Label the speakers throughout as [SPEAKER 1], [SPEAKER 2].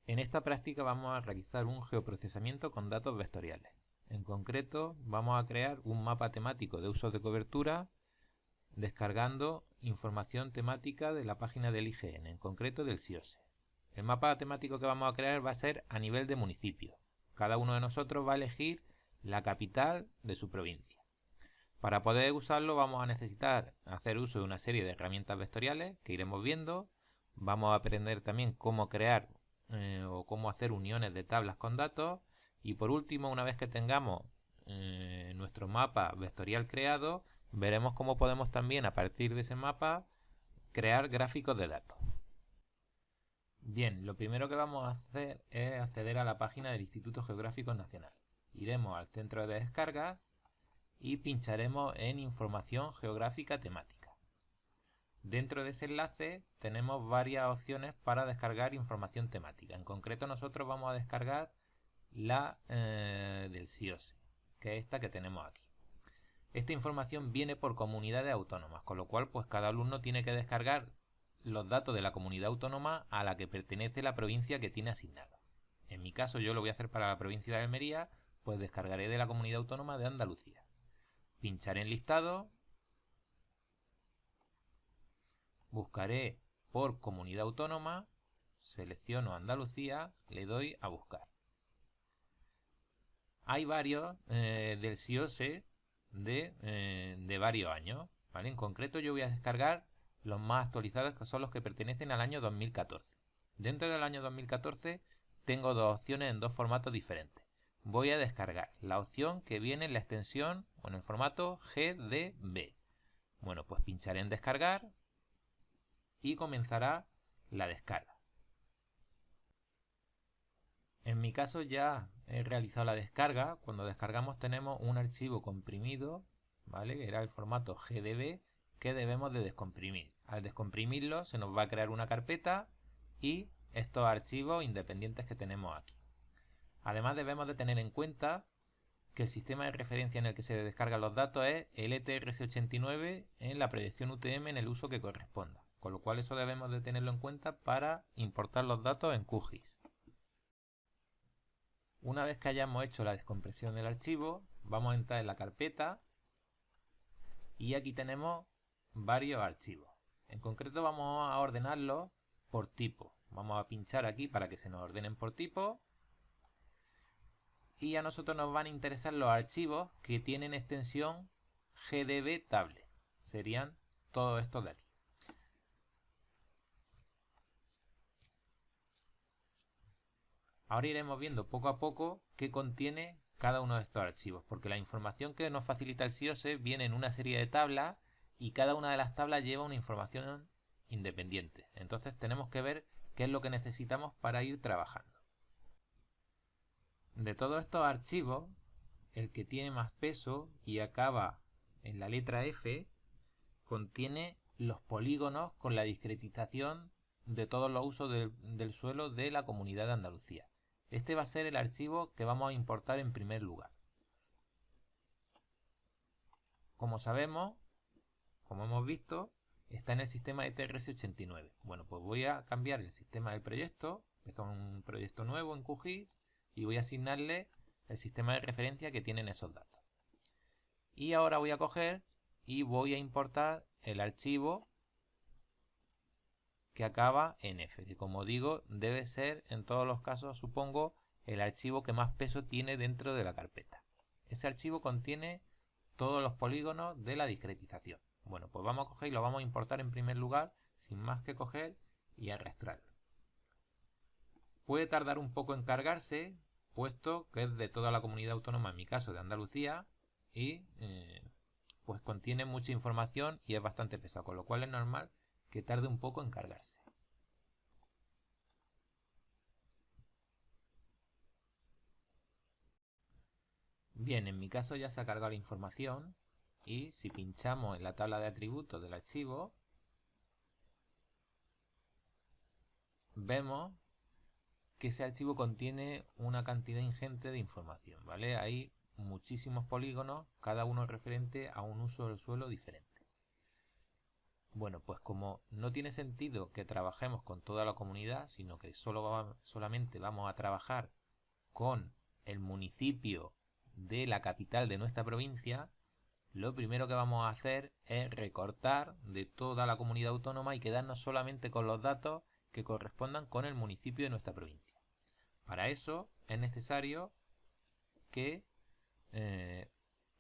[SPEAKER 1] En esta práctica vamos a realizar un geoprocesamiento con datos vectoriales. En concreto, vamos a crear un mapa temático de usos de cobertura descargando información temática de la página del IGN, en concreto del SIOSE. El mapa temático que vamos a crear va a ser a nivel de municipio. Cada uno de nosotros va a elegir la capital de su provincia. Para poder usarlo vamos a necesitar hacer uso de una serie de herramientas vectoriales que iremos viendo. Vamos a aprender también cómo crear o cómo hacer uniones de tablas con datos. Y por último, una vez que tengamos nuestro mapa vectorial creado, veremos cómo podemos también a partir de ese mapa crear gráficos de datos. Bien, lo primero que vamos a hacer es acceder a la página del Instituto Geográfico Nacional. Iremos al centro de descargas y pincharemos en información geográfica temática. Dentro de ese enlace tenemos varias opciones para descargar información temática. En concreto nosotros vamos a descargar la del SIOSE, que es esta que tenemos aquí. Esta información viene por comunidades autónomas, con lo cual pues cada alumno tiene que descargar los datos de la comunidad autónoma a la que pertenece la provincia que tiene asignada. En mi caso yo lo voy a hacer para la provincia de Almería, pues descargaré de la comunidad autónoma de Andalucía. Pincharé en listado, buscaré por comunidad autónoma, selecciono Andalucía, le doy a buscar. Hay varios del SIOSE de varios años, ¿vale? En concreto yo voy a descargar los más actualizados, que son los que pertenecen al año 2014. Dentro del año 2014 tengo dos opciones en dos formatos diferentes. Voy a descargar la opción que viene en la extensión o en el formato GDB. Bueno, pues pincharé en descargar y comenzará la descarga. En mi caso ya he realizado la descarga. Cuando descargamos tenemos un archivo comprimido, ¿vale? Era el formato GDB que debemos de descomprimir. Al descomprimirlo se nos va a crear una carpeta y estos archivos independientes que tenemos aquí. Además debemos de tener en cuenta que el sistema de referencia en el que se descargan los datos es el ETRS89 en la proyección UTM en el uso que corresponda. Con lo cual eso debemos de tenerlo en cuenta para importar los datos en QGIS. Una vez que hayamos hecho la descompresión del archivo, vamos a entrar en la carpeta y aquí tenemos varios archivos. En concreto vamos a ordenarlos por tipo. Vamos a pinchar aquí para que se nos ordenen por tipo y a nosotros nos van a interesar los archivos que tienen extensión GDB tablet. Serían todos estos de aquí. Ahora iremos viendo poco a poco qué contiene cada uno de estos archivos, porque la información que nos facilita el SIOSE viene en una serie de tablas y cada una de las tablas lleva una información independiente. Entonces tenemos que ver qué es lo que necesitamos para ir trabajando. De todos estos archivos, el que tiene más peso y acaba en la letra F contiene los polígonos con la discretización de todos los usos del suelo de la Comunidad de Andalucía. Este va a ser el archivo que vamos a importar en primer lugar. Como sabemos, como hemos visto, está en el sistema ETRS89. Bueno, pues voy a cambiar el sistema del proyecto, empezar un proyecto nuevo en QGIS y voy a asignarle el sistema de referencia que tienen esos datos. Y ahora voy a coger y voy a importar el archivo que acaba en F, que como digo debe ser en todos los casos, supongo, el archivo que más peso tiene dentro de la carpeta. Ese archivo contiene todos los polígonos de la discretización. Bueno, pues vamos a coger y lo vamos a importar en primer lugar, sin más que coger y arrastrarlo. Puede tardar un poco en cargarse, puesto que es de toda la comunidad autónoma, en mi caso de Andalucía, y pues contiene mucha información y es bastante pesado, con lo cual es normal que tarde un poco en cargarse. Bien, en mi caso ya se ha cargado la información y si pinchamos en la tabla de atributos del archivo, vemos que ese archivo contiene una cantidad ingente de información, ¿vale? Hay muchísimos polígonos, cada uno referente a un uso del suelo diferente. Bueno, pues como no tiene sentido que trabajemos con toda la comunidad, sino que solamente vamos a trabajar con el municipio de la capital de nuestra provincia, lo primero que vamos a hacer es recortar de toda la comunidad autónoma y quedarnos solamente con los datos que correspondan con el municipio de nuestra provincia. Para eso es necesario que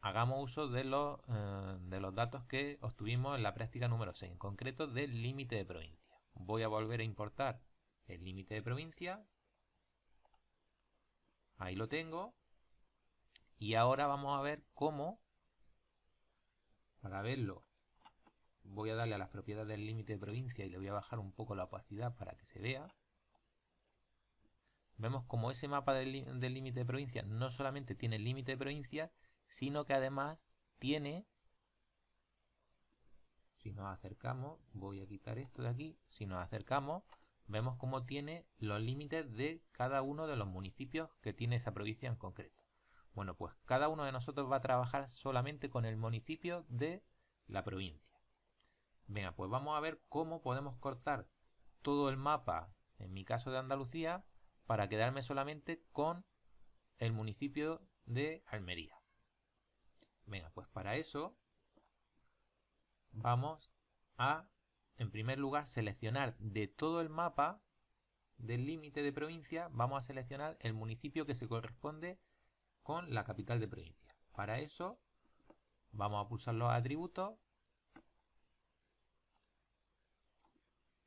[SPEAKER 1] hagamos uso de los datos que obtuvimos en la práctica número 6, en concreto del límite de provincia. Voy a volver a importar el límite de provincia. Ahí lo tengo. Y ahora vamos a ver cómo, para verlo, voy a darle a las propiedades del límite de provincia y le voy a bajar un poco la opacidad para que se vea. Vemos como ese mapa del límite de provincia no solamente tiene el límite de provincia, sino que además tiene, si nos acercamos, voy a quitar esto de aquí, si nos acercamos, vemos cómo tiene los límites de cada uno de los municipios que tiene esa provincia en concreto. Bueno, pues cada uno de nosotros va a trabajar solamente con el municipio de la provincia. Venga, pues vamos a ver cómo podemos cortar todo el mapa, en mi caso de Andalucía, para quedarme solamente con el municipio de Almería. Venga, pues para eso vamos a, en primer lugar, seleccionar de todo el mapa del límite de provincia, vamos a seleccionar el municipio que se corresponde con la capital de provincia. Para eso vamos a pulsar los atributos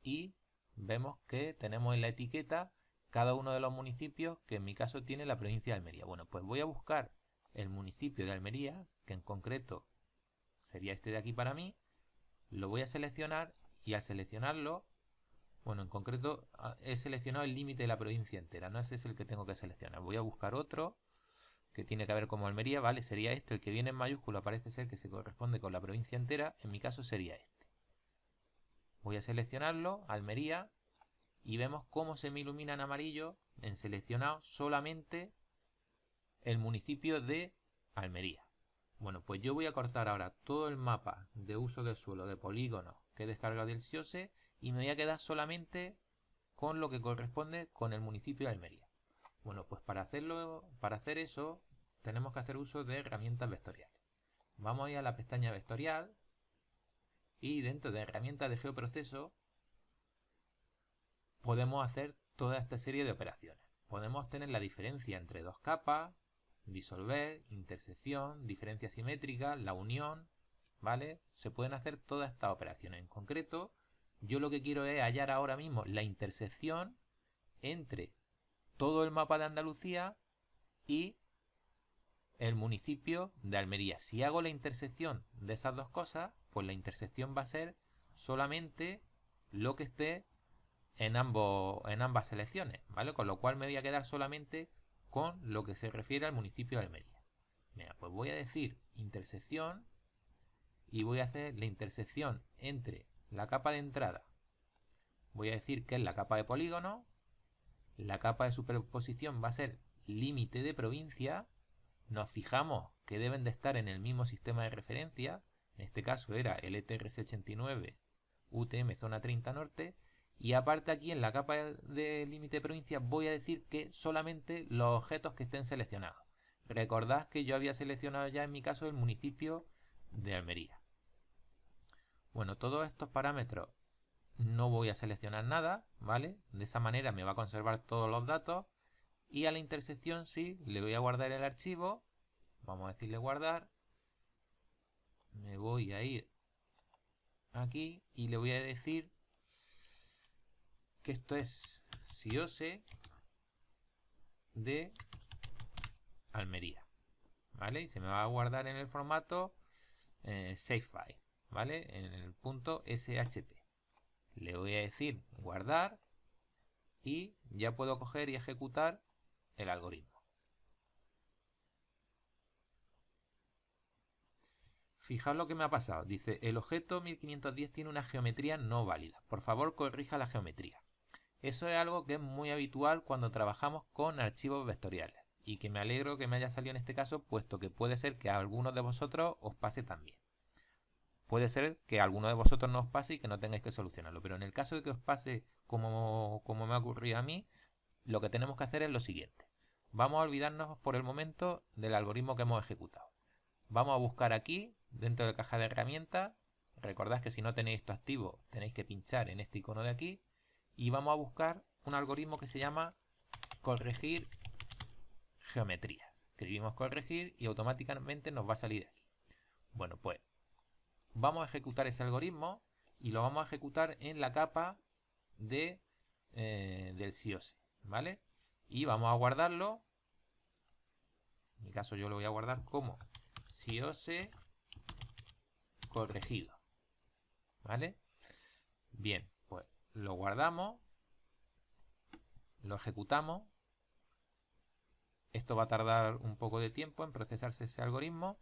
[SPEAKER 1] y vemos que tenemos en la etiqueta cada uno de los municipios que en mi caso tiene la provincia de Almería. Bueno, pues voy a buscar el municipio de Almería, que en concreto sería este de aquí para mí. Lo voy a seleccionar y al seleccionarlo, bueno, en concreto he seleccionado el límite de la provincia entera, no ese es el que tengo que seleccionar. Voy a buscar otro que tiene que ver como Almería, ¿vale? Sería este, el que viene en mayúscula, parece ser que se corresponde con la provincia entera, en mi caso sería este. Voy a seleccionarlo, Almería, y vemos cómo se me ilumina en amarillo en seleccionado solamente el municipio de Almería. Bueno, pues yo voy a cortar ahora todo el mapa de uso del suelo de polígonos que he descargado del SIOSE y me voy a quedar solamente con lo que corresponde con el municipio de Almería. Bueno, pues para hacer eso tenemos que hacer uso de herramientas vectoriales. Vamos a ir a la pestaña vectorial y dentro de herramientas de geoproceso podemos hacer toda esta serie de operaciones. Podemos tener la diferencia entre dos capas, disolver, intersección, diferencia simétrica, la unión, ¿vale? Se pueden hacer todas estas operaciones. En concreto, yo lo que quiero es hallar ahora mismo la intersección entre todo el mapa de Andalucía y el municipio de Almería. Si hago la intersección de esas dos cosas, pues la intersección va a ser solamente lo que esté en ambas selecciones, ¿vale? Con lo cual me voy a quedar solamente con lo que se refiere al municipio de Almería. Mira, pues voy a decir intersección y voy a hacer la intersección entre la capa de entrada. Voy a decir que es la capa de polígono. La capa de superposición va a ser límite de provincia. Nos fijamos que deben de estar en el mismo sistema de referencia. En este caso era el ETRC89 UTM zona 30 norte. Y aparte aquí en la capa de límite de provincia voy a decir que solamente los objetos que estén seleccionados. Recordad que yo había seleccionado ya en mi caso el municipio de Almería. Bueno, todos estos parámetros no voy a seleccionar nada, ¿vale? De esa manera me va a conservar todos los datos. Y a la intersección sí, le voy a guardar el archivo. Vamos a decirle guardar. Me voy a ir aquí y le voy a decir que esto es SIOSE de Almería, ¿vale? Y se me va a guardar en el formato save file, ¿vale? En el punto SHP. Le voy a decir guardar y ya puedo coger y ejecutar el algoritmo. Fijaos lo que me ha pasado. Dice, el objeto 1510 tiene una geometría no válida. Por favor, corrija la geometría. Eso es algo que es muy habitual cuando trabajamos con archivos vectoriales. Y que me alegro que me haya salido en este caso, puesto que puede ser que a algunos de vosotros os pase también. puede ser que a alguno de vosotros no os pase y que no tengáis que solucionarlo. Pero en el caso de que os pase como me ha ocurrido a mí, lo que tenemos que hacer es lo siguiente. Vamos a olvidarnos por el momento del algoritmo que hemos ejecutado. Vamos a buscar aquí, dentro de la caja de herramientas. Recordad que si no tenéis esto activo, tenéis que pinchar en este icono de aquí. Y vamos a buscar un algoritmo que se llama corregir geometrías. Escribimos corregir y automáticamente nos va a salir de aquí. Bueno, pues vamos a ejecutar ese algoritmo y lo vamos a ejecutar en la capa del SIOSE, ¿vale? Y vamos a guardarlo. En mi caso yo lo voy a guardar como SIOSE corregido, ¿vale? Bien, pues lo guardamos, lo ejecutamos. Esto va a tardar un poco de tiempo en procesarse ese algoritmo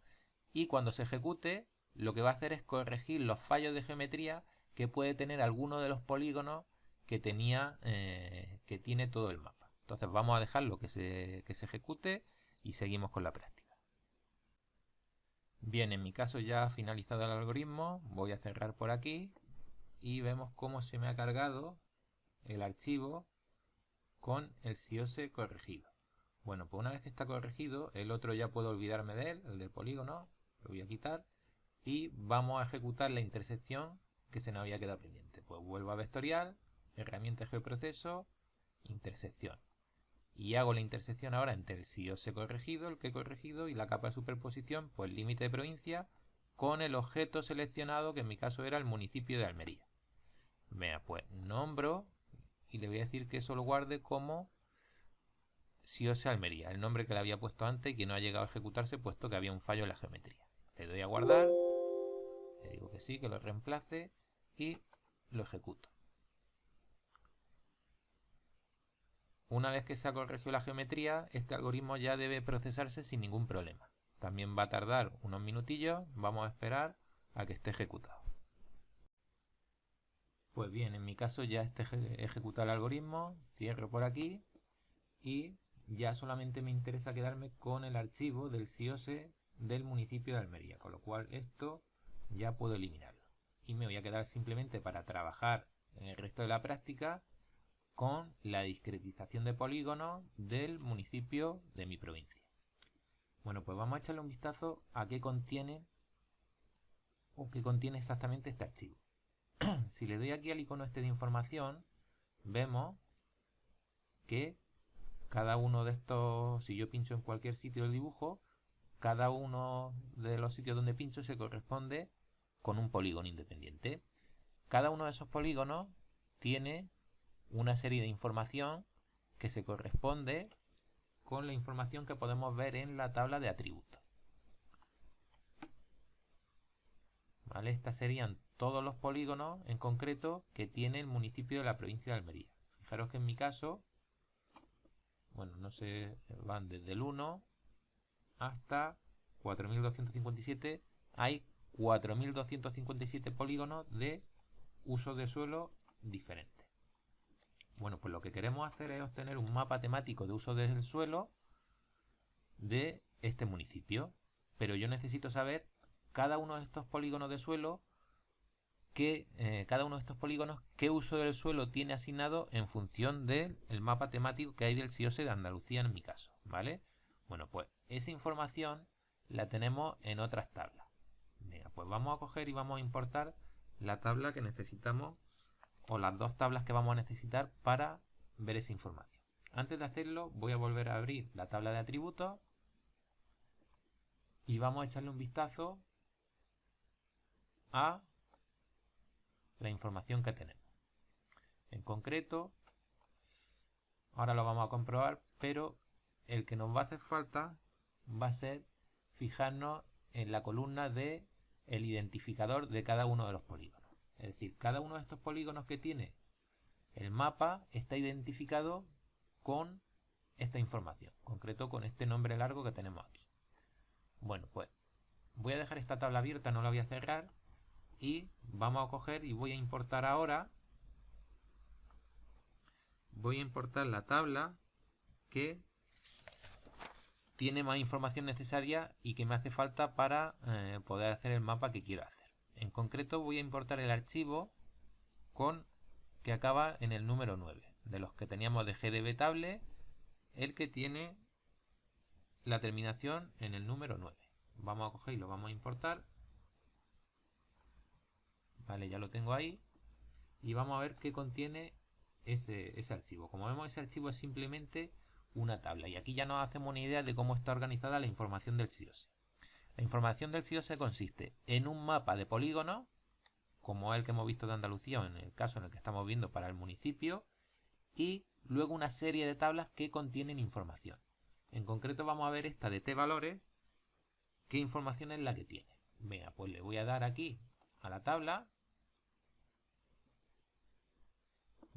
[SPEAKER 1] y cuando se ejecute lo que va a hacer es corregir los fallos de geometría que puede tener alguno de los polígonos que tiene todo el mapa. Entonces vamos a dejarlo que se ejecute y seguimos con la práctica. Bien, en mi caso ya ha finalizado el algoritmo, voy a cerrar por aquí y vemos cómo se me ha cargado el archivo con el SIOSE corregido. Bueno, pues una vez que está corregido, el otro ya puedo olvidarme de él, el del polígono, lo voy a quitar y vamos a ejecutar la intersección que se nos había quedado pendiente. Pues vuelvo a vectorial, herramienta geoproceso, intersección. Y hago la intersección ahora entre el SIOSE corregido, el que he corregido, y la capa de superposición, pues límite de provincia, con el objeto seleccionado, que en mi caso era el municipio de Almería. Vea, pues nombro y le voy a decir que eso lo guarde como SIOSE Almería, el nombre que le había puesto antes y que no ha llegado a ejecutarse puesto que había un fallo en la geometría. Le doy a guardar, le digo que sí, que lo reemplace y lo ejecuto. Una vez que se ha corregido la geometría, este algoritmo ya debe procesarse sin ningún problema. También va a tardar unos minutillos, vamos a esperar a que esté ejecutado. Pues bien, en mi caso ya está ejecutado el algoritmo, cierro por aquí y ya solamente me interesa quedarme con el archivo del SIOSE del municipio de Almería, con lo cual esto ya puedo eliminarlo. Y me voy a quedar simplemente para trabajar en el resto de la práctica con la discretización de polígonos del municipio de mi provincia. Bueno, pues vamos a echarle un vistazo a qué contiene o qué contiene exactamente este archivo. Si le doy aquí al icono este de información, vemos que cada uno de estos, si yo pincho en cualquier sitio del dibujo, cada uno de los sitios donde pincho se corresponde con un polígono independiente. Cada uno de esos polígonos tiene una serie de información que se corresponde con la información que podemos ver en la tabla de atributos. ¿Vale? Estas serían todos los polígonos en concreto que tiene el municipio de la provincia de Almería. Fijaros que en mi caso, bueno, no sé, van desde el 1 hasta 4257. Hay 4257 polígonos de uso de suelo diferentes. Bueno, pues lo que queremos hacer es obtener un mapa temático de uso del suelo de este municipio. Pero yo necesito saber cada uno de estos polígonos de suelo, cada uno de estos polígonos, qué uso del suelo tiene asignado en función del mapa temático que hay del SIOSE de Andalucía en mi caso, ¿vale? Bueno, pues esa información la tenemos en otras tablas. Venga, pues vamos a coger y vamos a importar la tabla que necesitamos o las dos tablas que vamos a necesitar para ver esa información. Antes de hacerlo voy a volver a abrir la tabla de atributos y vamos a echarle un vistazo a la información que tenemos. En concreto, ahora lo vamos a comprobar, pero el que nos va a hacer falta va a ser fijarnos en la columna de el identificador de cada uno de los polígonos. Es decir, cada uno de estos polígonos que tiene el mapa está identificado con esta información, en concreto con este nombre largo que tenemos aquí. Bueno, pues voy a dejar esta tabla abierta, no la voy a cerrar, y vamos a coger y voy a importar ahora, voy a importar la tabla que tiene más información necesaria y que me hace falta para poder hacer el mapa que quiero hacer. En concreto voy a importar el archivo que acaba en el número 9. De los que teníamos de GDB Table, el que tiene la terminación en el número 9. Vamos a coger y lo vamos a importar. Vale, ya lo tengo ahí. Y vamos a ver qué contiene ese archivo. Como vemos, ese archivo es simplemente una tabla. Y aquí ya nos hacemos una idea de cómo está organizada la información del CIOSE. La información del CIOSE consiste en un mapa de polígonos, como el que hemos visto de Andalucía, o en el caso en el que estamos viendo para el municipio, y luego una serie de tablas que contienen información. En concreto vamos a ver esta de tvalores, qué información es la que tiene. Venga, pues le voy a dar aquí a la tabla.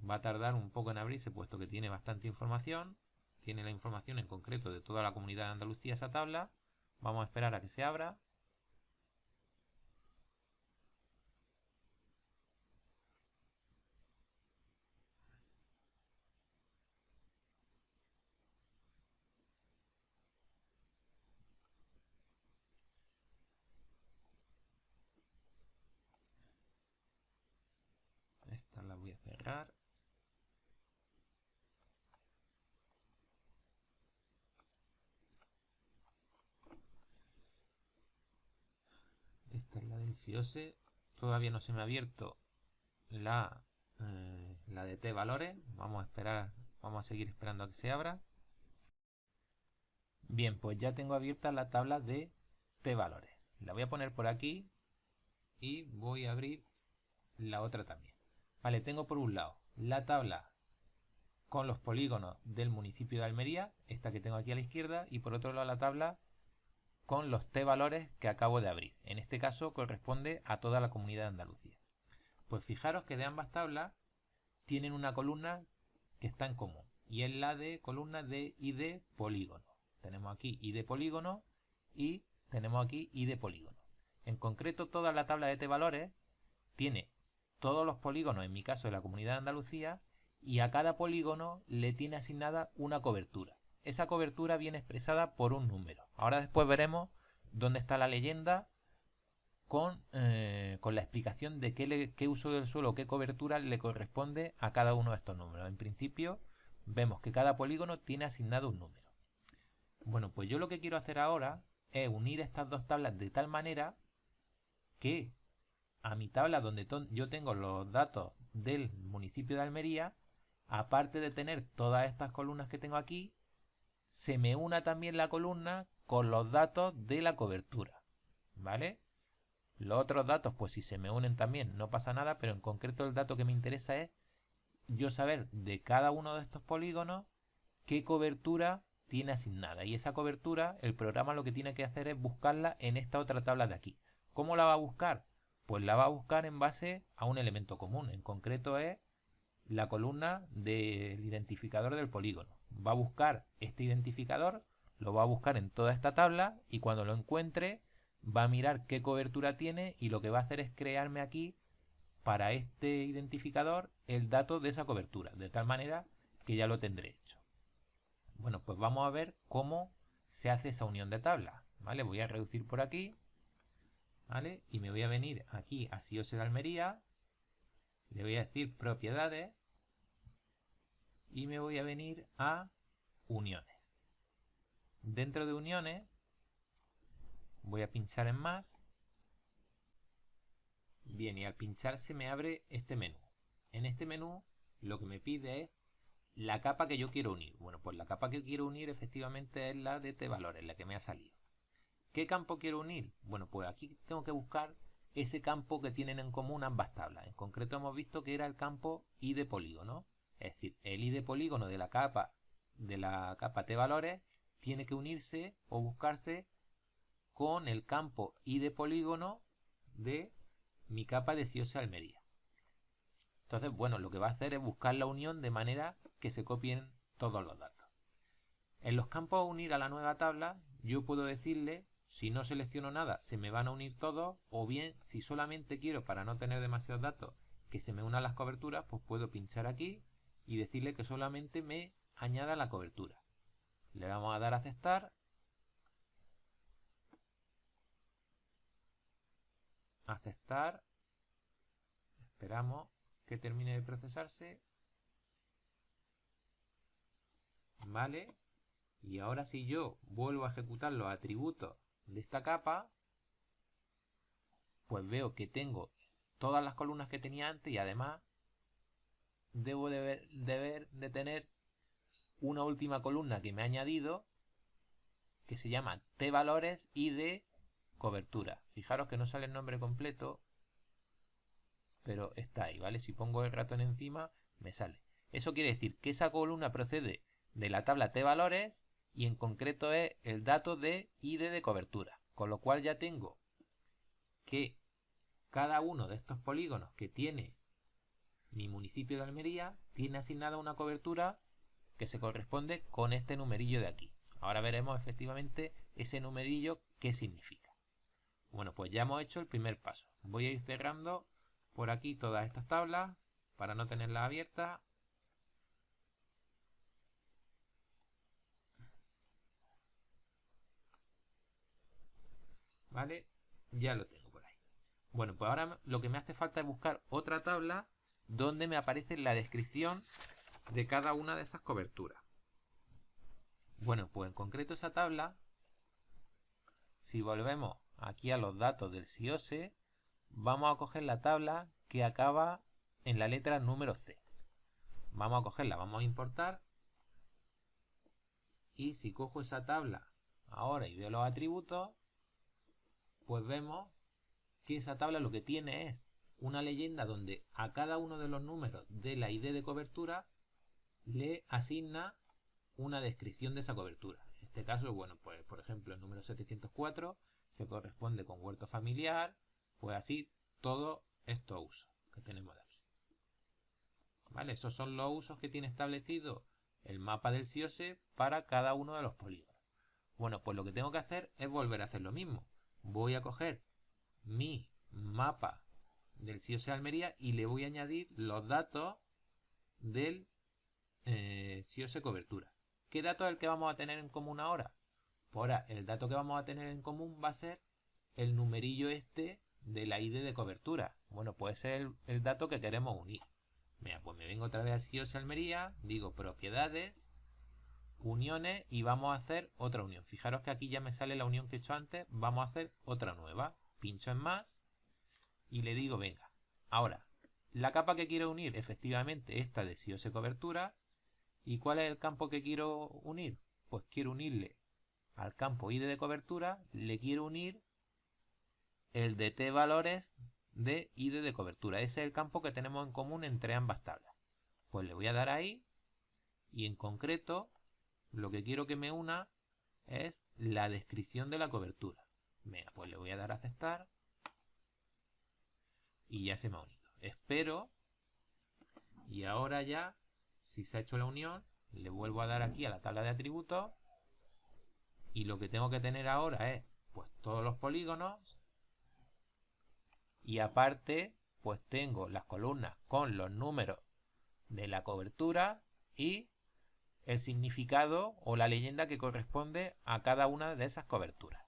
[SPEAKER 1] Va a tardar un poco en abrirse puesto que tiene bastante información. Tiene la información en concreto de toda la comunidad de Andalucía esa tabla. Vamos a esperar a que se abra. Esta la voy a cerrar. Esta es la del CIOSE. Todavía no se me ha abierto la de tvalores. Vamos a esperar, vamos a seguir esperando a que se abra. Bien, pues ya tengo abierta la tabla de tvalores. La voy a poner por aquí y voy a abrir la otra también. Vale, tengo por un lado la tabla con los polígonos del municipio de Almería, esta que tengo aquí a la izquierda, y por otro lado la tabla con los tvalores que acabo de abrir. En este caso corresponde a toda la comunidad de Andalucía. Pues fijaros que de ambas tablas tienen una columna que está en común, y es la de columna de ID polígono. Tenemos aquí ID polígono y tenemos aquí ID polígono. En concreto, toda la tabla de tvalores tiene todos los polígonos, en mi caso de la comunidad de Andalucía, y a cada polígono le tiene asignada una cobertura. Esa cobertura viene expresada por un número. Ahora después veremos dónde está la leyenda con la explicación de qué uso del suelo o qué cobertura le corresponde a cada uno de estos números. En principio vemos que cada polígono tiene asignado un número. Bueno, pues yo lo que quiero hacer ahora es unir estas dos tablas de tal manera que a mi tabla donde yo tengo los datos del municipio de Almería, aparte de tener todas estas columnas que tengo aquí, se me una también la columna con los datos de la cobertura, ¿vale? Los otros datos, pues si se me unen también no pasa nada, pero en concreto el dato que me interesa es yo saber de cada uno de estos polígonos qué cobertura tiene asignada. Y esa cobertura, el programa lo que tiene que hacer es buscarla en esta otra tabla de aquí. ¿Cómo la va a buscar? Pues la va a buscar en base a un elemento común. En concreto es la columna del identificador del polígono. Va a buscar este identificador, lo va a buscar en toda esta tabla y cuando lo encuentre va a mirar qué cobertura tiene y lo que va a hacer es crearme aquí para este identificador el dato de esa cobertura, de tal manera que ya lo tendré hecho. Bueno, pues vamos a ver cómo se hace esa unión de tablas, ¿vale? Voy a reducir por aquí, ¿vale? Y me voy a venir aquí a CIOSE de Almería, le voy a decir propiedades y me voy a venir a uniones. Dentro de uniones voy a pinchar en más. Bien, y al pinchar se me abre este menú. En este menú lo que me pide es la capa que yo quiero unir. Bueno, pues la capa que quiero unir efectivamente es la de tvalores, la que me ha salido. ¿Qué campo quiero unir? Bueno, pues aquí tengo que buscar ese campo que tienen en común ambas tablas. En concreto hemos visto que era el campo ID polígono. Es decir, el ID polígono de la capa tvalores tiene que unirse o buscarse con el campo ID polígono de mi capa de CIOSE Almería. Entonces, bueno, lo que va a hacer es buscar la unión de manera que se copien todos los datos. En los campos a unir a la nueva tabla, yo puedo decirle, si no selecciono nada, se me van a unir todos, o bien, si solamente quiero, para no tener demasiados datos, que se me unan las coberturas, pues puedo pinchar aquí y decirle que solamente me añada la cobertura. Le vamos a dar a aceptar. aceptar, esperamos que termine de procesarse, vale, y ahora si yo vuelvo a ejecutar los atributos de esta capa, pues veo que tengo todas las columnas que tenía antes y además debo de tener una última columna que me ha añadido que se llama tvalores y de cobertura. Fijaros que no sale el nombre completo, pero está ahí, ¿vale? Si pongo el ratón encima, me sale. Eso quiere decir que esa columna procede de la tabla tvalores y en concreto es el dato de ID de cobertura. Con lo cual ya tengo que cada uno de estos polígonos que tiene mi municipio de Almería tiene asignada una cobertura que se corresponde con este numerillo de aquí. Ahora veremos efectivamente ese numerillo qué significa. Bueno, pues ya hemos hecho el primer paso. Voy a ir cerrando por aquí todas estas tablas para no tenerlas abiertas. ¿Vale? Ya lo tengo por ahí. Bueno, pues ahora lo que me hace falta es buscar otra tabla donde me aparece la descripción de cada una de esas coberturas. Bueno, pues en concreto esa tabla, si volvemos aquí a los datos del SIOSE, vamos a coger la tabla que acaba en la letra número C. Vamos a cogerla, vamos a importar. Y si cojo esa tabla ahora y veo los atributos, pues vemos que esa tabla lo que tiene es una leyenda donde a cada uno de los números de la ID de cobertura le asigna una descripción de esa cobertura. En este caso, bueno, pues por ejemplo el número 704 se corresponde con huerto familiar, pues así todos estos usos que tenemos de aquí. ¿Vale? Esos son los usos que tiene establecido el mapa del SIOSE para cada uno de los polígonos. Bueno, pues lo que tengo que hacer es volver a hacer lo mismo. Voy a coger mi mapa del SIOSE Almería y le voy a añadir los datos del SIOSE cobertura. ¿Qué dato es el que vamos a tener en común ahora? Pues ahora el dato que vamos a tener en común va a ser el numerillo este de la ID de cobertura. Bueno, pues ese es el dato que queremos unir. Mira, pues me vengo otra vez a SIOSE Almería, digo propiedades, uniones y vamos a hacer otra unión. Fijaros que aquí ya me sale la unión que he hecho antes, vamos a hacer otra nueva. Pincho en más y le digo venga. Ahora, la capa que quiero unir, efectivamente esta de SIOSE cobertura. ¿Y cuál es el campo que quiero unir? Pues quiero unirle al campo ID de cobertura, le quiero unir el de tvalores de ID de cobertura. Ese es el campo que tenemos en común entre ambas tablas. Pues le voy a dar ahí y en concreto lo que quiero que me una es la descripción de la cobertura. Venga, pues le voy a dar a aceptar y ya se me ha unido. Espero y ahora ya, si se ha hecho la unión, le vuelvo a dar aquí a la tabla de atributos y lo que tengo que tener ahora es pues todos los polígonos y aparte pues tengo las columnas con los números de la cobertura y el significado o la leyenda que corresponde a cada una de esas coberturas.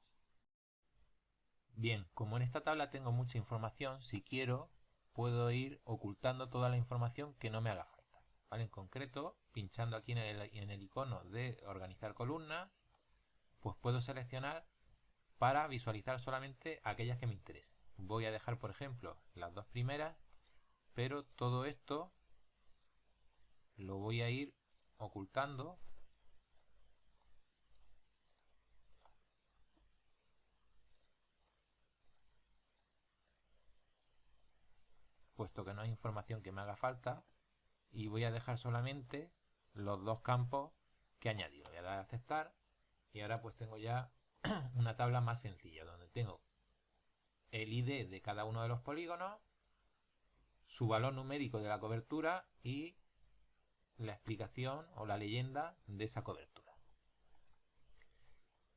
[SPEAKER 1] Bien, como en esta tabla tengo mucha información, si quiero puedo ir ocultando toda la información que no me haga falta. ¿Vale? En concreto, pinchando aquí en el icono de organizar columnas, pues puedo seleccionar para visualizar solamente aquellas que me interesen. Voy a dejar, por ejemplo, las dos primeras, pero todo esto lo voy a ir ocultando puesto que no hay información que me haga falta y voy a dejar solamente los dos campos que he añadido. Voy a dar a aceptar y ahora pues tengo ya una tabla más sencilla donde tengo el ID de cada uno de los polígonos, su valor numérico de la cobertura y la explicación o la leyenda de esa cobertura.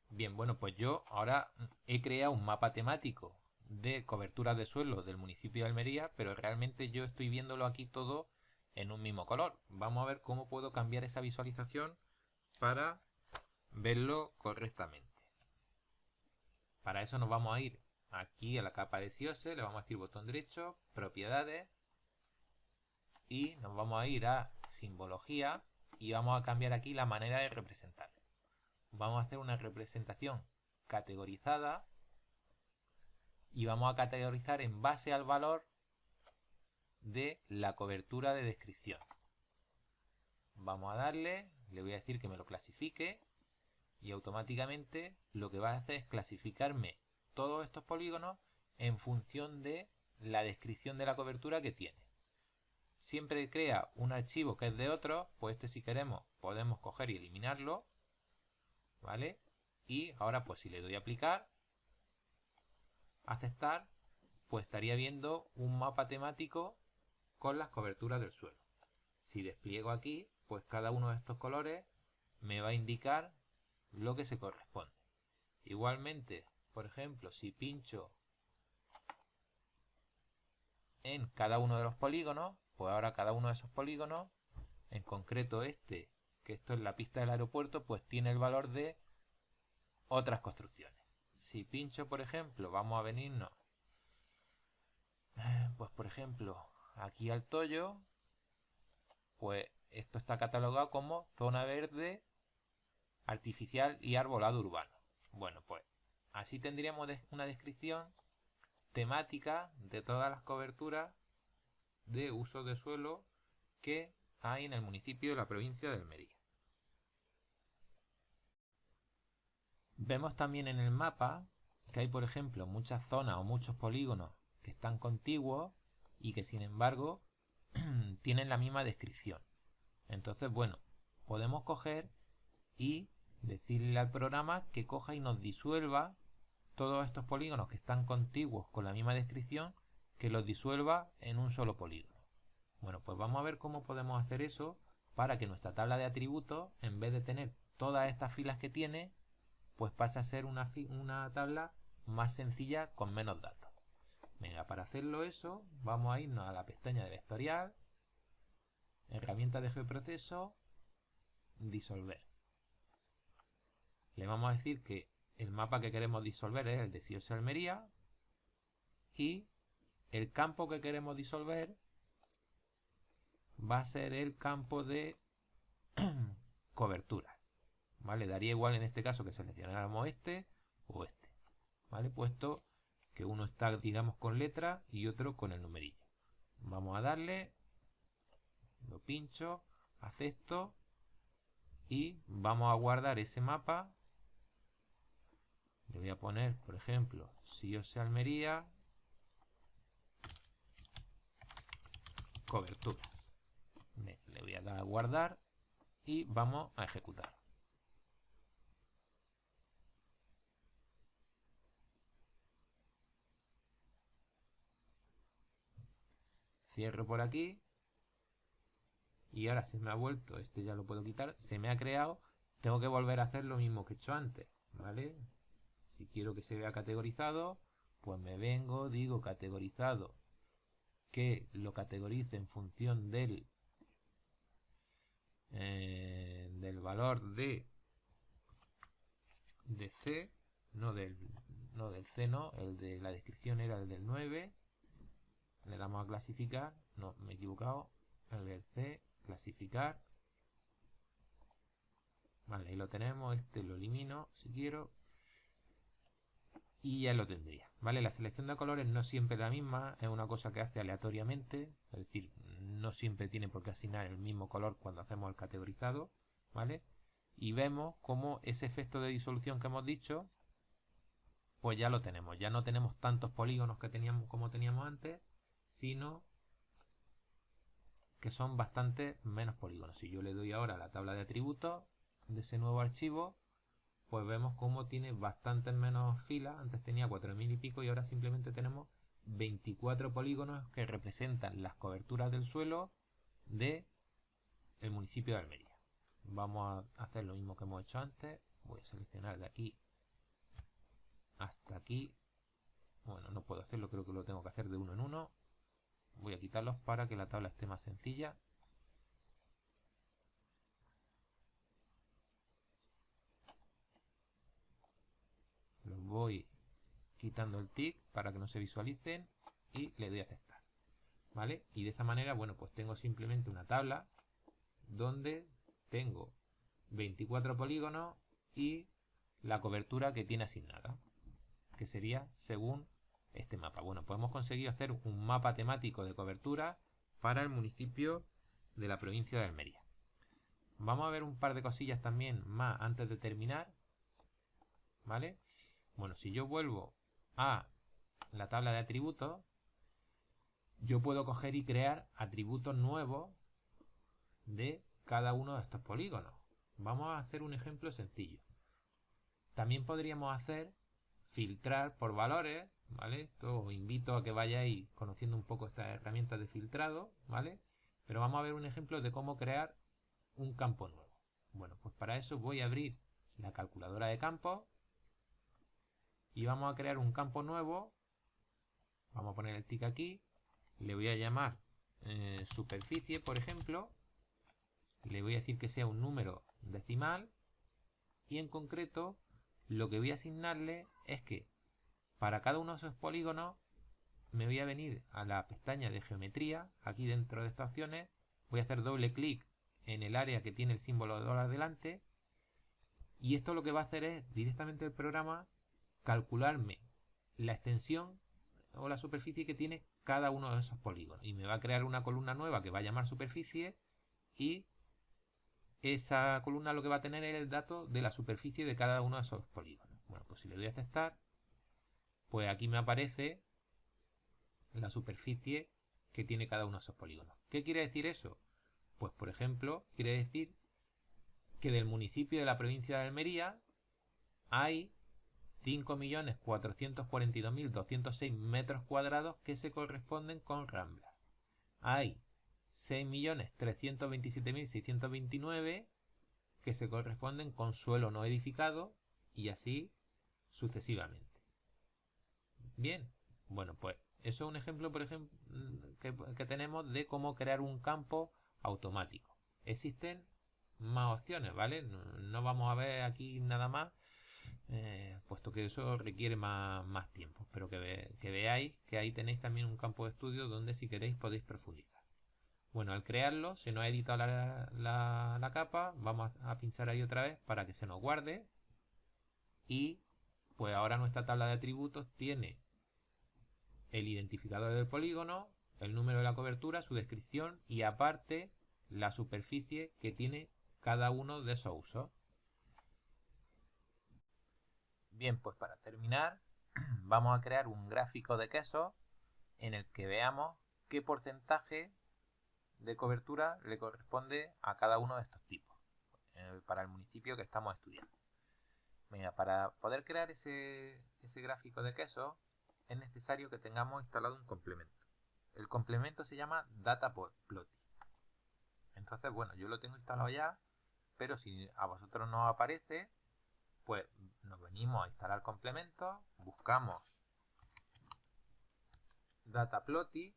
[SPEAKER 1] Bien, bueno, pues yo ahora he creado un mapa temático de coberturas de suelo del municipio de Almería, pero realmente yo estoy viéndolo aquí todo en un mismo color. Vamos a ver cómo puedo cambiar esa visualización para verlo correctamente. Para eso nos vamos a ir aquí a la capa de Siose le vamos a decir botón derecho, propiedades, y nos vamos a ir a simbología y vamos a cambiar aquí la manera de representar. Vamos a hacer una representación categorizada y vamos a categorizar en base al valor de la cobertura de descripción. Vamos a darle, le voy a decir que me lo clasifique y automáticamente lo que va a hacer es clasificarme todos estos polígonos en función de la descripción de la cobertura que tiene. Siempre crea un archivo que es de otro, pues este si queremos podemos coger y eliminarlo, ¿vale? Y ahora pues si le doy a aplicar, aceptar, pues estaría viendo un mapa temático con las coberturas del suelo. Si despliego aquí, pues cada uno de estos colores me va a indicar lo que se corresponde. Igualmente, por ejemplo, si pincho en cada uno de los polígonos, pues ahora cada uno de esos polígonos, en concreto este, que esto es la pista del aeropuerto, pues tiene el valor de otras construcciones. Si pincho, por ejemplo, vamos a venirnos, pues por ejemplo, aquí al Toyo, pues esto está catalogado como zona verde artificial y arbolado urbano. Bueno, pues así tendríamos una descripción temática de todas las coberturas de uso de suelo que hay en el municipio de la provincia de Almería. Vemos también en el mapa que hay, por ejemplo, muchas zonas o muchos polígonos que están contiguos y que sin embargo tienen la misma descripción. Entonces, bueno, podemos coger y decirle al programa que coja y nos disuelva todos estos polígonos que están contiguos con la misma descripción, que los disuelva en un solo polígono. Bueno, pues vamos a ver cómo podemos hacer eso para que nuestra tabla de atributos, en vez de tener todas estas filas que tiene, pues pase a ser una tabla más sencilla con menos datos. Venga, para hacerlo eso, vamos a irnos a la pestaña de vectorial, herramienta de geoproceso, disolver. Le vamos a decir que el mapa que queremos disolver es el de Siose Almería y el campo que queremos disolver va a ser el campo de cobertura, ¿vale? Daría igual en este caso que seleccionáramos este o este, ¿vale? Puesto que uno está, digamos, con letra y otro con el numerillo. Vamos a darle, lo pincho, acepto y vamos a guardar ese mapa. Le voy a poner, por ejemplo, Siose Almería, coberturas. Le voy a dar a guardar y vamos a ejecutar. Cierro por aquí y ahora se me ha vuelto, este ya lo puedo quitar, se me ha creado, tengo que volver a hacer lo mismo que he hecho antes, ¿vale? Si quiero que se vea categorizado, pues me vengo, digo categorizado, que lo categorice en función del valor de C, no del C, no, el de la descripción era el del 9, le damos a clasificar, no, me he equivocado, el del C, clasificar, vale, ahí lo tenemos, este lo elimino si quiero y ya lo tendría, vale. La selección de colores no siempre es la misma, es una cosa que hace aleatoriamente, es decir, no siempre tiene por qué asignar el mismo color cuando hacemos el categorizado, vale, y vemos como ese efecto de disolución que hemos dicho, pues ya lo tenemos, ya no tenemos tantos polígonos que teníamos como teníamos antes, sino que son bastante menos polígonos. Si yo le doy ahora a la tabla de atributos de ese nuevo archivo, pues vemos cómo tiene bastantes menos filas. Antes tenía 4000 y pico y ahora simplemente tenemos 24 polígonos que representan las coberturas del suelo de el municipio de Almería. Vamos a hacer lo mismo que hemos hecho antes. Voy a seleccionar de aquí hasta aquí. Bueno, no puedo hacerlo, creo que lo tengo que hacer de uno en uno. Voy a quitarlos para que la tabla esté más sencilla. Los voy quitando el tick para que no se visualicen y le doy a aceptar, ¿vale? Y de esa manera, bueno, pues tengo simplemente una tabla donde tengo 24 polígonos y la cobertura que tiene asignada, que sería según este mapa. Bueno, pues hemos conseguido hacer un mapa temático de cobertura para el municipio de la provincia de Almería. Vamos a ver un par de cosillas también más antes de terminar, ¿vale? Bueno, si yo vuelvo a la tabla de atributos, yo puedo coger y crear atributos nuevos de cada uno de estos polígonos. Vamos a hacer un ejemplo sencillo. También podríamos hacer filtrar por valores, ¿vale? Esto os invito a que vayáis conociendo un poco estas herramientas de filtrado, ¿vale? Pero vamos a ver un ejemplo de cómo crear un campo nuevo. Bueno, pues para eso voy a abrir la calculadora de campos y vamos a crear un campo nuevo. Vamos a poner el tick aquí. Le voy a llamar superficie, por ejemplo. Le voy a decir que sea un número decimal. Y en concreto, lo que voy a asignarle es que para cada uno de esos polígonos me voy a venir a la pestaña de geometría. Aquí dentro de estas opciones voy a hacer doble clic en el área que tiene el símbolo de dólar delante. Y esto lo que va a hacer es directamente el programa calcularme la extensión o la superficie que tiene cada uno de esos polígonos. Y me va a crear una columna nueva que va a llamar superficie y esa columna lo que va a tener es el dato de la superficie de cada uno de esos polígonos. Bueno, pues si le doy a aceptar, pues aquí me aparece la superficie que tiene cada uno de esos polígonos. ¿Qué quiere decir eso? Pues por ejemplo, quiere decir que del municipio de la provincia de Almería hay 5.442.206 metros cuadrados que se corresponden con Rambla. Hay 6.327.629 que se corresponden con suelo no edificado y así sucesivamente. Bien, bueno, pues eso es un ejemplo, por ejemplo, que tenemos de cómo crear un campo automático. Existen más opciones, ¿vale? No vamos a ver aquí nada más, puesto que eso requiere más tiempo. Pero que veáis que ahí tenéis también un campo de estudio donde si queréis podéis profundizar. Bueno, al crearlo se nos ha editado la capa. Vamos a pinchar ahí otra vez para que se nos guarde. Y pues ahora nuestra tabla de atributos tiene el identificador del polígono, el número de la cobertura, su descripción y aparte la superficie que tiene cada uno de esos usos. Bien, pues para terminar vamos a crear un gráfico de queso en el que veamos qué porcentaje de cobertura le corresponde a cada uno de estos tipos para el municipio que estamos estudiando. Mira, para poder crear ese gráfico de queso es necesario que tengamos instalado un complemento. El complemento se llama DataPlotty. Entonces, bueno, yo lo tengo instalado ya, pero si a vosotros no aparece, pues nos venimos a instalar complementos, buscamos DataPlotty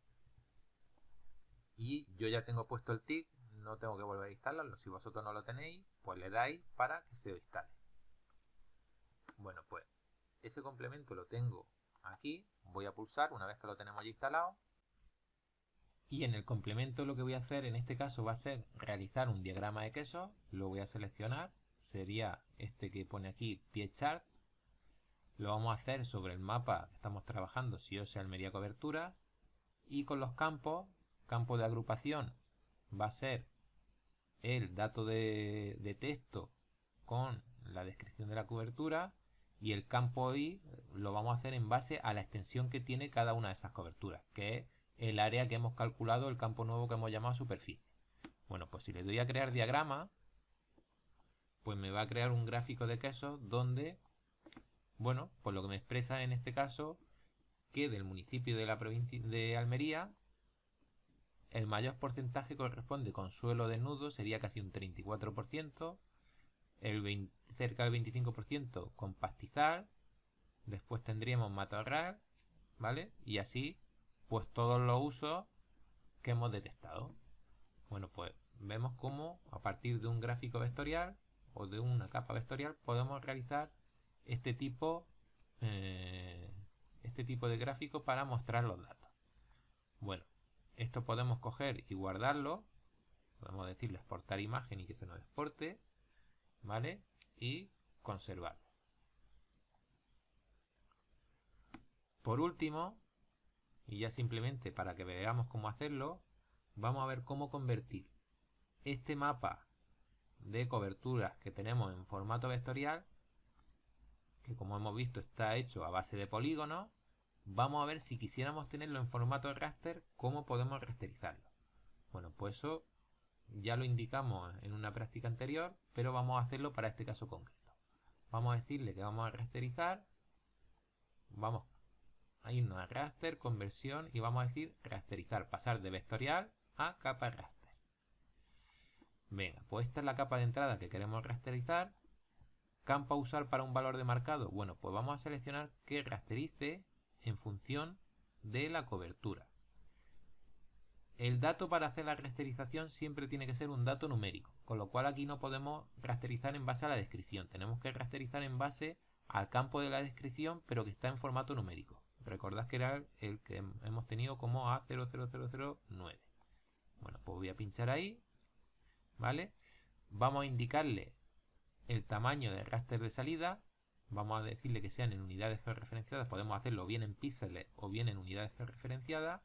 [SPEAKER 1] y yo ya tengo puesto el tick, no tengo que volver a instalarlo. Si vosotros no lo tenéis, pues le dais para que se instale. Bueno, pues ese complemento lo tengo aquí, voy a pulsar una vez que lo tenemos ya instalado y en el complemento lo que voy a hacer en este caso va a ser realizar un diagrama de queso. Lo voy a seleccionar, sería este que pone aquí pie chart. Lo vamos a hacer sobre el mapa que estamos trabajando, SIOSE Almería Coberturas, y con los campos, campo de agrupación va a ser el dato de texto con la descripción de la cobertura y el campo I lo vamos a hacer en base a la extensión que tiene cada una de esas coberturas, que es el área que hemos calculado, el campo nuevo que hemos llamado superficie. Bueno, pues si le doy a crear diagrama, pues me va a crear un gráfico de quesos donde, bueno, pues lo que me expresa en este caso que del municipio de la provincia de Almería el mayor porcentaje corresponde con suelo desnudo, sería casi un 34%, cerca del 25% con pastizal, después tendríamos matorral, ¿vale? Y así, pues todos los usos que hemos detectado. Bueno, pues vemos cómo a partir de un gráfico vectorial o de una capa vectorial podemos realizar este tipo este tipo de gráfico para mostrar los datos. Bueno, esto podemos coger y guardarlo. Podemos decirle exportar imagen y que se nos exporte, ¿vale? Y conservarlo. Por último, y ya simplemente para que veamos cómo hacerlo, vamos a ver cómo convertir este mapa de coberturas que tenemos en formato vectorial, que como hemos visto está hecho a base de polígonos. Vamos a ver si quisiéramos tenerlo en formato de raster, cómo podemos rasterizarlo. Bueno, pues eso ya lo indicamos en una práctica anterior, pero vamos a hacerlo para este caso concreto. Vamos a decirle que vamos a rasterizar, vamos a irnos a raster, conversión, y vamos a decir rasterizar, pasar de vectorial a capa raster. Venga, pues esta es la capa de entrada que queremos rasterizar. Campo a usar para un valor de marcado. Bueno, pues vamos a seleccionar que rasterice en función de la cobertura. El dato para hacer la rasterización siempre tiene que ser un dato numérico, con lo cual aquí no podemos rasterizar en base a la descripción. Tenemos que rasterizar en base al campo de la descripción, pero que está en formato numérico. Recordad que era el que hemos tenido como A00009. Bueno, pues voy a pinchar ahí, ¿vale? Vamos a indicarle el tamaño del raster de salida. Vamos a decirle que sean en unidades georreferenciadas. Podemos hacerlo bien en píxeles o bien en unidades georreferenciadas.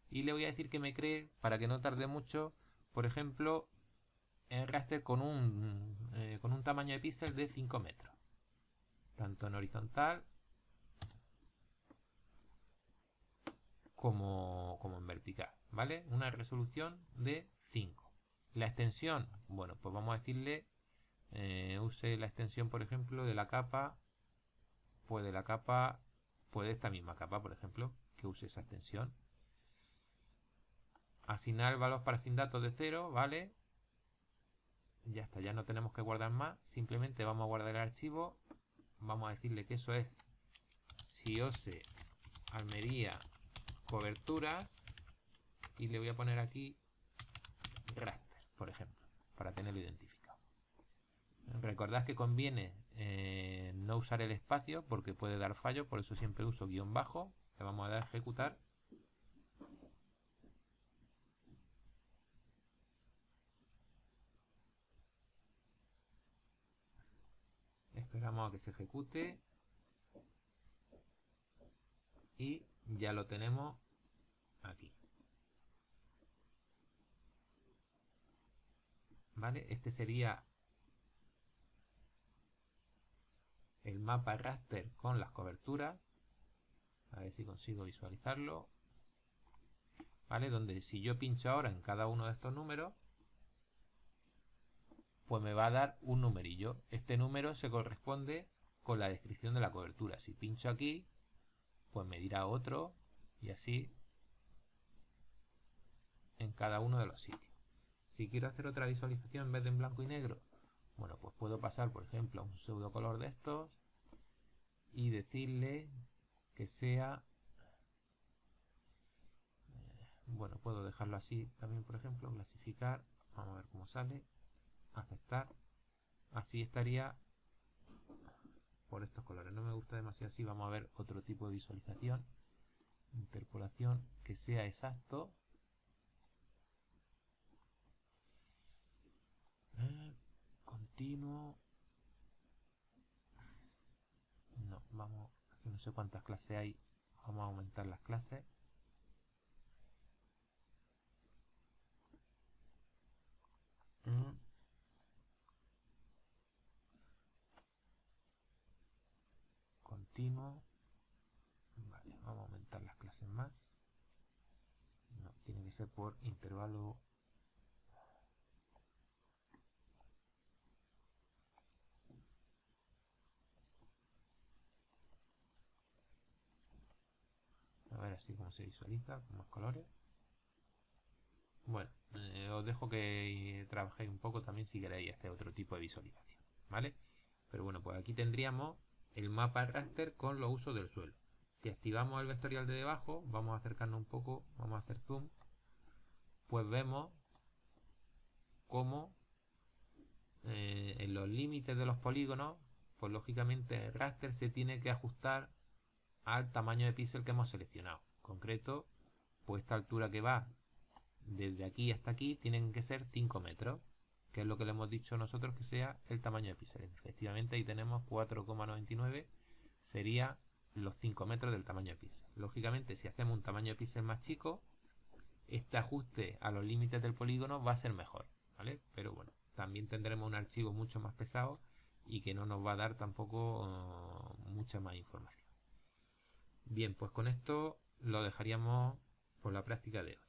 [SPEAKER 1] Y le voy a decir que me cree, para que no tarde mucho, por ejemplo, el raster con un tamaño de píxel de 5 metros. Tanto en horizontal como en vertical, ¿vale? Una resolución de 5. La extensión, bueno, pues vamos a decirle, use la extensión, por ejemplo, de la capa, pues de esta misma capa, por ejemplo, que use esa extensión. Asignar el valor para sin datos de 0, ¿vale? Ya está, ya no tenemos que guardar más. Simplemente vamos a guardar el archivo. Vamos a decirle que eso es Siose Almería coberturas. Y le voy a poner aquí raster, por ejemplo, para tenerlo identificado. Recordad que conviene no usar el espacio porque puede dar fallo. Por eso siempre uso guión bajo. Le vamos a dar a ejecutar. Esperamos a que se ejecute. Y ya lo tenemos aquí. ¿Vale? Este sería el mapa raster con las coberturas. A ver si consigo visualizarlo. ¿Vale? Donde si yo pincho ahora en cada uno de estos números, pues me va a dar un numerillo. Este número se corresponde con la descripción de la cobertura. Si pincho aquí, pues me dirá otro, y así en cada uno de los sitios. Si quiero hacer otra visualización en vez de en blanco y negro, bueno, pues puedo pasar, por ejemplo, a un pseudo color de estos y decirle que sea, bueno, puedo dejarlo así también, por ejemplo, clasificar, vamos a ver cómo sale, aceptar. Así estaría por estos colores. No me gusta demasiado así. Vamos a ver otro tipo de visualización. Interpolación que sea exacto. Continuo. No, vamos. Aquí no sé cuántas clases hay. Vamos a aumentar las clases. Continuo. Vale, vamos a aumentar las clases más. No, tiene que ser por intervalo. A ver así como se visualiza, con más colores. Bueno, os dejo que trabajéis un poco también si queréis hacer otro tipo de visualización, ¿vale? Pero bueno, pues aquí tendríamos el mapa raster con los usos del suelo. Si activamos el vectorial de debajo, vamos a acercarnos un poco, vamos a hacer zoom, pues vemos cómo en los límites de los polígonos, pues lógicamente el raster se tiene que ajustar al tamaño de píxel que hemos seleccionado. En concreto, pues esta altura que va desde aquí hasta aquí tienen que ser 5 metros, que es lo que le hemos dicho nosotros que sea el tamaño de píxel. Efectivamente ahí tenemos 4,99, sería los 5 metros del tamaño de píxel. Lógicamente, si hacemos un tamaño de píxel más chico, este ajuste a los límites del polígono va a ser mejor, ¿vale? Pero bueno, también tendremos un archivo mucho más pesado y que no nos va a dar tampoco mucha más información. Bien, pues con esto lo dejaríamos por la práctica de hoy.